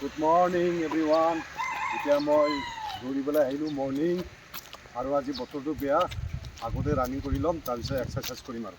Good morning everyone. এতিয়া মই দৌৰিবলৈ আহিলোঁ মৰ্ণিং, আৰু আজি বতৰটো বেয়া, আগতে ৰানিং কৰি ল'ম, তাৰপিছত এক্সাৰচাইজ কৰিম আৰু।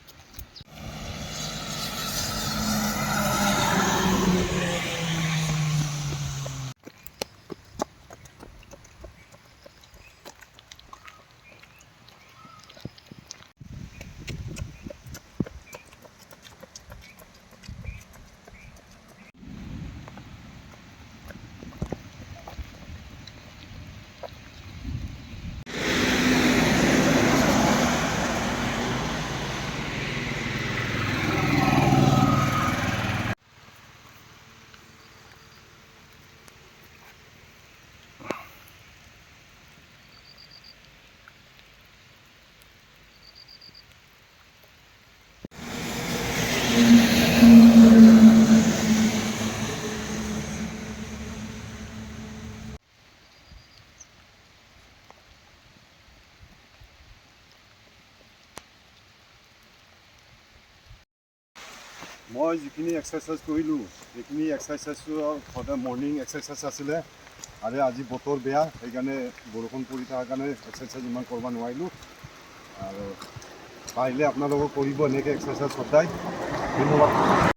মই যিখিনি এক্সাৰচাইজ কৰিলোঁ সেইখিনি এক্সাৰচাইজটো সদায় মৰ্ণিং এক্সাৰচাইজ আছিলে, আৰু আজি বতৰ বেয়া, সেইকাৰণে বৰষুণ পৰি থকাৰ কাৰণে এক্সাৰচাইজ ইমান কৰিব নোৱাৰিলোঁ। আৰু পাৰিলে আপোনালোকক কৰিব এনেকৈ এক্সাৰচাইজ সদায়। ধন্যবাদ।